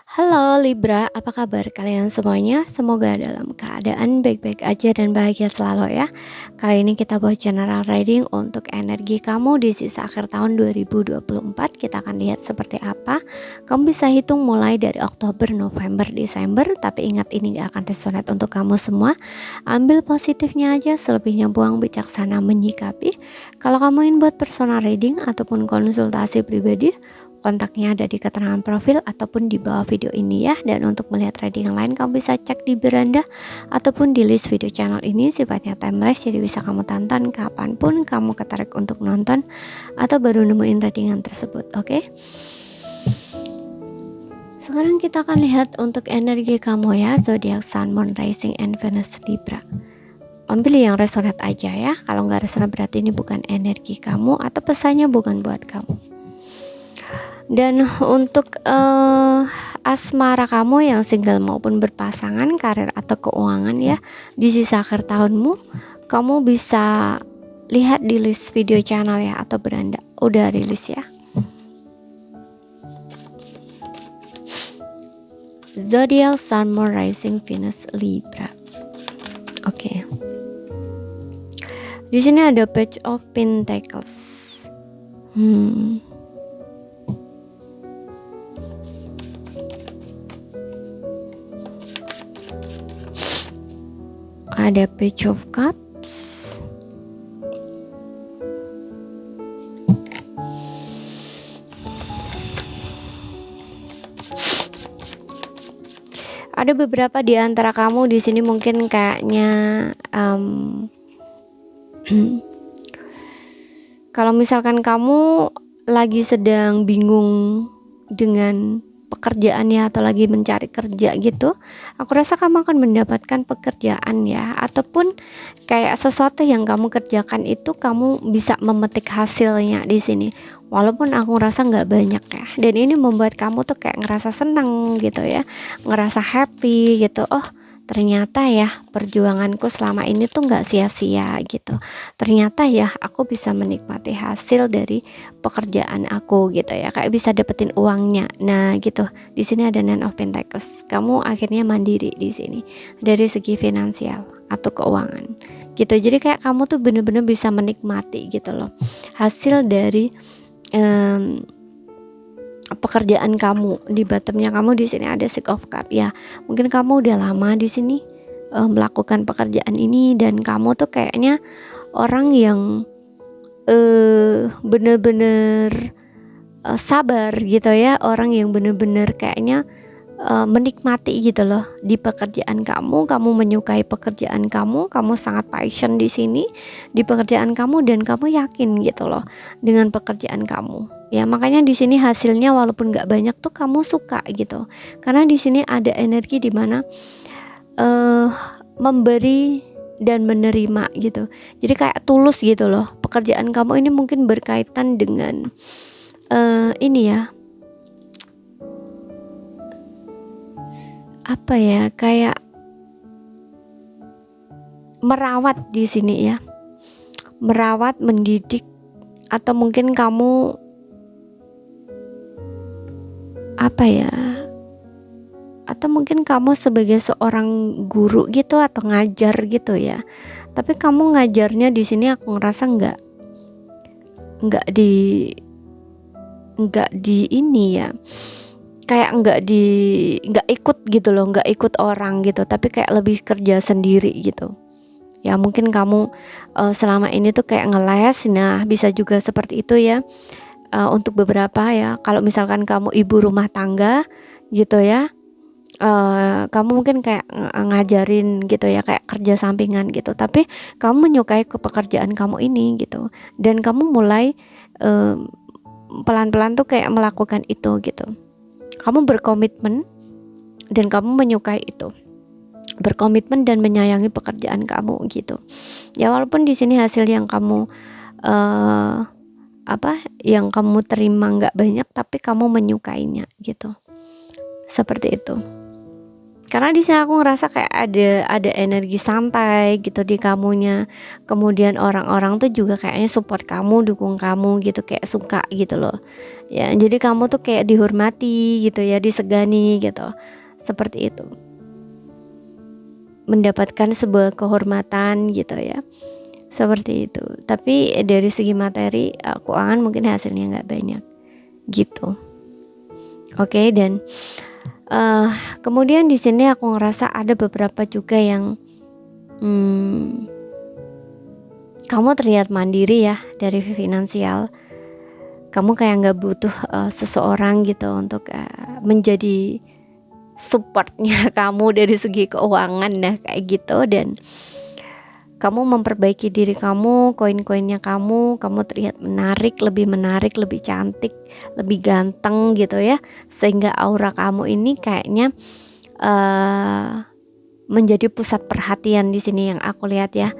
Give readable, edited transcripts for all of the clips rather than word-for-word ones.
Halo Libra, apa kabar kalian semuanya? Semoga dalam keadaan baik-baik aja dan bahagia selalu ya. Kali ini kita buat general reading untuk energi kamu di sisa akhir tahun 2024. Kita akan lihat seperti apa. Kamu bisa hitung mulai dari Oktober, November, Desember. Tapi ingat ini gak akan resonate untuk kamu semua. Ambil positifnya aja, selebihnya buang, bijaksana menyikapi. Kalau kamu ingin buat personal reading ataupun konsultasi pribadi, kontaknya ada di keterangan profil ataupun di bawah video ini ya. Dan untuk melihat reading yang lain kamu bisa cek di beranda ataupun di list video channel ini. Sifatnya timeless, jadi bisa kamu tonton kapanpun kamu tertarik untuk nonton atau baru nemuin readingan tersebut. Oke, sekarang kita akan lihat untuk energi kamu ya, zodiak Sun, Moon, Rising, and Venus Libra. Ambil yang resonate aja ya. Kalau nggak resonate berarti ini bukan energi kamu atau pesannya bukan buat kamu. Dan untuk asmara kamu yang single maupun berpasangan, karir atau keuangan ya, di sisa akhir tahunmu, kamu bisa lihat di list video channel ya atau beranda. Udah rilis ya. Zodiac Sun, Moon, Rising, Venus Libra. Oke. Di sini ada Page of Pentacles. Ada Page of Cups. Ada beberapa di antara kamu di sini mungkin kayaknya kalau misalkan kamu lagi sedang bingung dengan pekerjaannya atau lagi mencari kerja gitu, aku rasa kamu akan mendapatkan pekerjaan ya, ataupun kayak sesuatu yang kamu kerjakan itu kamu bisa memetik hasilnya di sini, walaupun aku rasa nggak banyak ya. Dan ini membuat kamu tuh kayak ngerasa senang gitu ya, ngerasa happy gitu. Oh, ternyata ya perjuanganku selama ini tuh nggak sia-sia gitu. Ternyata ya aku bisa menikmati hasil dari pekerjaan aku gitu ya, kayak bisa dapetin uangnya. Nah gitu, di sini ada Nine of Pentacles. Kamu akhirnya mandiri di sini dari segi finansial atau keuangan gitu. Jadi kayak kamu tuh bener-bener bisa menikmati gitu loh hasil dari pekerjaan kamu. Di bottomnya kamu di sini ada Six of Cups ya. Mungkin kamu udah lama di sini melakukan pekerjaan ini dan kamu tuh kayaknya orang yang bener-bener sabar gitu ya, orang yang bener-bener kayaknya menikmati gitu loh di pekerjaan kamu. Kamu menyukai pekerjaan kamu sangat passion di sini di pekerjaan kamu, dan kamu yakin gitu loh dengan pekerjaan kamu. Ya makanya di sini hasilnya walaupun nggak banyak tuh kamu suka gitu, karena di sini ada energi di mana memberi dan menerima gitu. Jadi kayak tulus gitu loh. Pekerjaan kamu ini mungkin berkaitan dengan ini ya, apa ya, kayak merawat di sini ya, merawat, mendidik, atau mungkin kamu apa ya, atau mungkin kamu sebagai seorang guru gitu atau ngajar gitu ya. Tapi kamu ngajarnya di sini aku ngerasa nggak di ini ya, kayak nggak ikut gitu loh, nggak ikut orang gitu, tapi kayak lebih kerja sendiri gitu ya. Mungkin kamu selama ini tuh kayak ngeles. Nah bisa juga seperti itu ya. Untuk beberapa ya, kalau misalkan kamu ibu rumah tangga gitu ya, kamu mungkin kayak ngajarin gitu ya, kayak kerja sampingan gitu, tapi kamu menyukai pekerjaan kamu ini gitu, dan kamu mulai pelan-pelan tuh kayak melakukan itu gitu. Kamu berkomitmen dan kamu menyukai itu, berkomitmen dan menyayangi pekerjaan kamu gitu ya. Walaupun di sini hasil yang kamu yang kamu terima nggak banyak, tapi kamu menyukainya gitu, seperti itu. Karena di sini aku ngerasa kayak ada energi santai gitu di kamunya. Kemudian orang-orang tuh juga kayaknya support kamu, dukung kamu gitu, kayak suka gitu loh. Ya, jadi kamu tuh kayak dihormati gitu ya, disegani gitu. Seperti itu. Mendapatkan sebuah kehormatan gitu ya. Seperti itu. Tapi dari segi materi, keuangan mungkin hasilnya nggak banyak gitu. Oke, dan kemudian di sini aku ngerasa ada beberapa juga yang kamu terlihat mandiri ya dari finansial. Kamu kayak nggak butuh seseorang gitu untuk menjadi supportnya kamu dari segi keuangan, nah kayak gitu. Dan kamu memperbaiki diri kamu, koin-koinnya kamu terlihat menarik, lebih cantik, lebih ganteng gitu ya, sehingga aura kamu ini kayaknya menjadi pusat perhatian di sini yang aku lihat ya,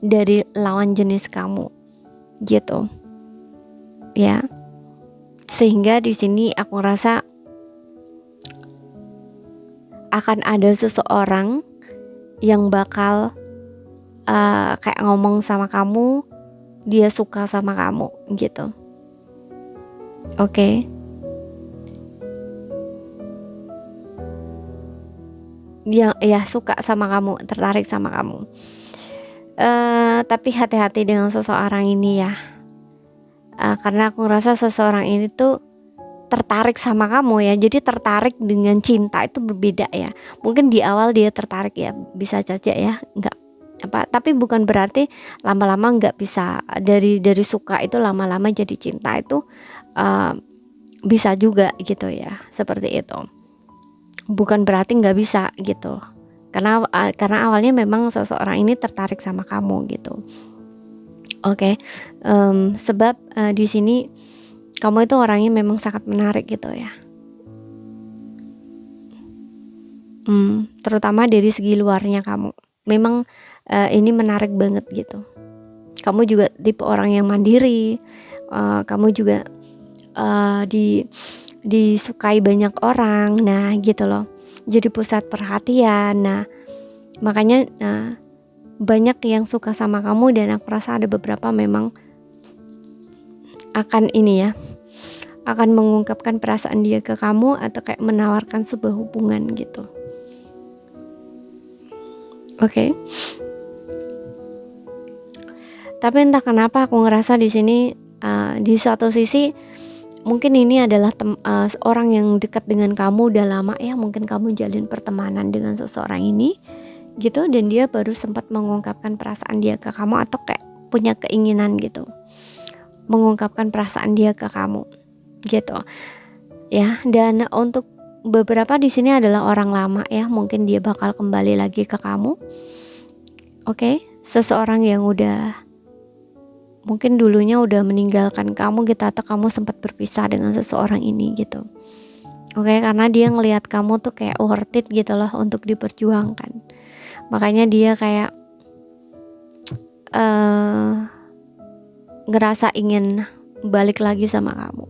dari lawan jenis kamu gitu ya. Sehingga di sini aku rasa akan ada seseorang yang bakal kayak ngomong sama kamu, dia suka sama kamu gitu. Oke. Dia ya suka sama kamu, tertarik sama kamu. Tapi hati-hati dengan seseorang ini ya. Karena aku ngerasa seseorang ini tuh tertarik sama kamu ya. Jadi tertarik dengan cinta itu berbeda ya. Mungkin di awal dia tertarik ya, bisa saja ya, enggak apa, tapi bukan berarti lama-lama nggak bisa, dari suka itu lama-lama jadi cinta itu bisa juga gitu ya, seperti itu. Bukan berarti nggak bisa gitu, karena awalnya memang seseorang ini tertarik sama kamu gitu. Oke. Sebab di sini kamu itu orangnya memang sangat menarik gitu ya. Terutama dari segi luarnya kamu memang ini menarik banget gitu. Kamu juga tipe orang yang mandiri, kamu juga disukai banyak orang, nah gitu loh, jadi pusat perhatian. Nah makanya banyak yang suka sama kamu, dan aku rasa ada beberapa memang akan ini ya, akan mengungkapkan perasaan dia ke kamu atau kayak menawarkan sebuah hubungan gitu. Oke. Tapi entah kenapa aku ngerasa di sini di suatu sisi mungkin ini adalah orang yang dekat dengan kamu udah lama ya, mungkin kamu jalin pertemanan dengan seseorang ini gitu, dan dia baru sempat mengungkapkan perasaan dia ke kamu, atau kayak punya keinginan gitu mengungkapkan perasaan dia ke kamu gitu ya. Dan untuk beberapa di sini adalah orang lama ya, mungkin dia bakal kembali lagi ke kamu. Oke. Seseorang yang udah mungkin dulunya udah meninggalkan kamu gitu, atau kamu sempat berpisah dengan seseorang ini gitu. Oke, karena dia ngelihat kamu tuh kayak worth it gitu loh untuk diperjuangkan. Makanya dia kayak ngerasa ingin balik lagi sama kamu.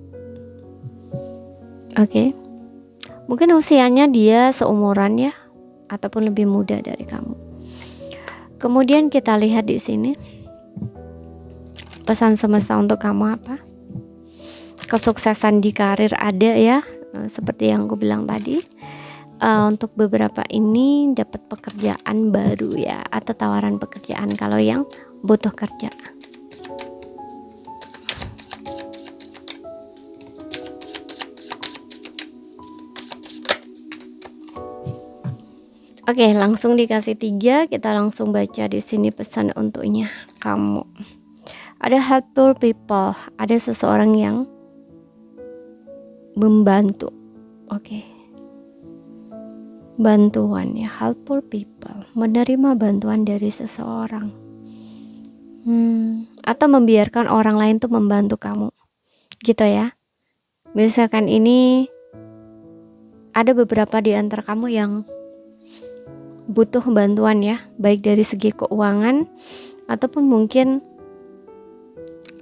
Oke. Mungkin usianya dia seumuran ya, ataupun lebih muda dari kamu. Kemudian kita lihat di sini pesan semesta untuk kamu apa? Kesuksesan di karir ada ya, seperti yang aku bilang tadi. Untuk beberapa ini dapat pekerjaan baru ya, atau tawaran pekerjaan kalau yang butuh kerja. Oke, langsung dikasih 3, kita langsung baca di sini pesan untuknya kamu. Ada helpful people, ada seseorang yang membantu. Oke. Bantuan ya, helpful people, menerima bantuan dari seseorang. Atau membiarkan orang lain tuh membantu kamu. Gitu ya. Misalkan ini ada beberapa di antara kamu yang butuh bantuan ya, baik dari segi keuangan ataupun mungkin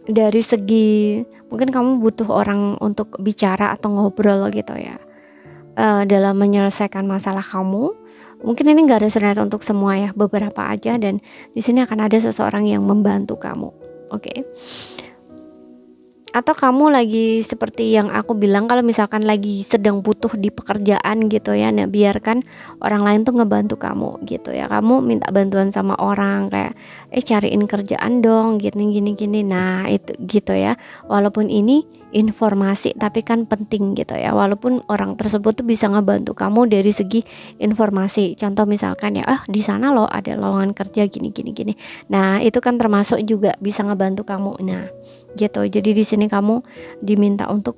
dari segi mungkin kamu butuh orang untuk bicara atau ngobrol gitu ya, dalam menyelesaikan masalah kamu. Mungkin ini nggak resonate untuk semua ya, beberapa aja, dan di sini akan ada seseorang yang membantu kamu. Oke. Atau kamu lagi seperti yang aku bilang, kalau misalkan lagi sedang butuh di pekerjaan gitu ya, nah biarkan orang lain tuh ngebantu kamu gitu ya. Kamu minta bantuan sama orang kayak cariin kerjaan dong gini. Nah itu gitu ya, walaupun ini informasi tapi kan penting gitu ya, walaupun orang tersebut tuh bisa ngebantu kamu dari segi informasi. Contoh misalkan ya, di sana loh ada lowongan kerja gini. Nah itu kan termasuk juga bisa ngebantu kamu. Nah gitu. Jadi di sini kamu diminta untuk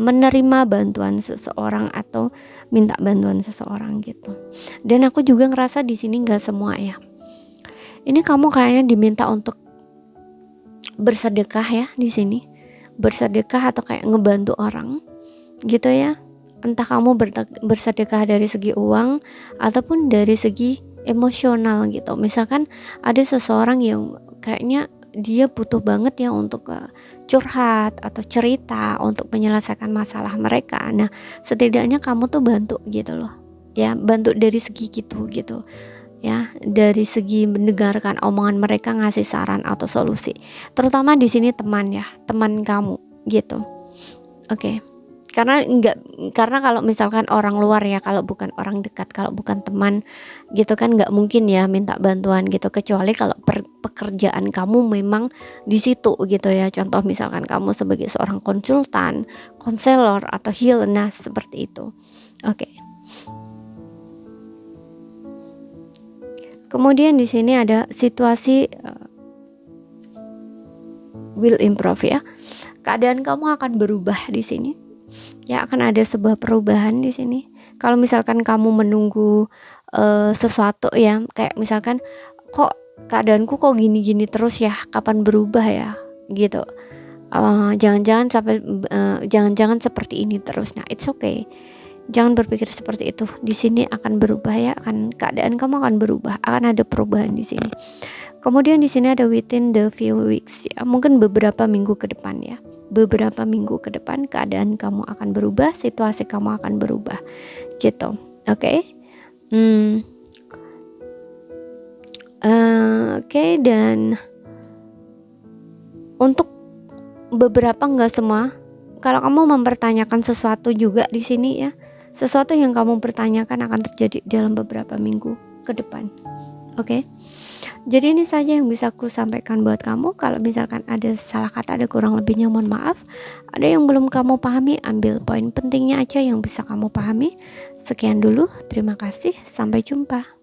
menerima bantuan seseorang atau minta bantuan seseorang gitu. Dan aku juga ngerasa di sini nggak semua ya. Ini kamu kayaknya diminta untuk bersedekah ya di sini. Bersedekah atau kayak ngebantu orang gitu ya. Entah kamu bersedekah dari segi uang ataupun dari segi emosional gitu. Misalkan ada seseorang yang kayaknya dia butuh banget ya untuk curhat atau cerita untuk menyelesaikan masalah mereka. Nah setidaknya kamu tuh bantu gitu loh ya, bantu dari segi gitu ya, dari segi mendengarkan omongan mereka, ngasih saran atau solusi. Terutama di sini teman ya, teman kamu gitu. Oke. Karena kalau misalkan orang luar ya, kalau bukan orang dekat, kalau bukan teman gitu kan nggak mungkin ya minta bantuan gitu, kecuali kalau pekerjaan kamu memang di situ gitu ya. Contoh misalkan kamu sebagai seorang konsultan, konselor atau healer, nah seperti itu. Oke. Kemudian di sini ada situasi will improve ya. Keadaan kamu akan berubah di sini. Ya akan ada sebuah perubahan di sini. Kalau misalkan kamu menunggu sesuatu ya, kayak misalkan kok keadaanku kok gini-gini terus ya, kapan berubah ya gitu. Jangan-jangan seperti ini terus. Nah it's okay, jangan berpikir seperti itu. Di sini akan berubah ya, keadaan kamu akan berubah, akan ada perubahan di sini. Kemudian di sini ada within the few weeks ya, mungkin beberapa minggu ke depan ya. Beberapa minggu ke depan keadaan kamu akan berubah, situasi kamu akan berubah gitu. Oke. Oke, dan untuk beberapa, nggak semua, kalau kamu mempertanyakan sesuatu juga di sini ya, sesuatu yang kamu pertanyakan akan terjadi dalam beberapa minggu ke depan. Oke. Jadi ini saja yang bisa aku sampaikan buat kamu. Kalau misalkan ada salah kata, ada kurang lebihnya mohon maaf. Ada yang belum kamu pahami, ambil poin pentingnya aja yang bisa kamu pahami. Sekian dulu, terima kasih, sampai jumpa.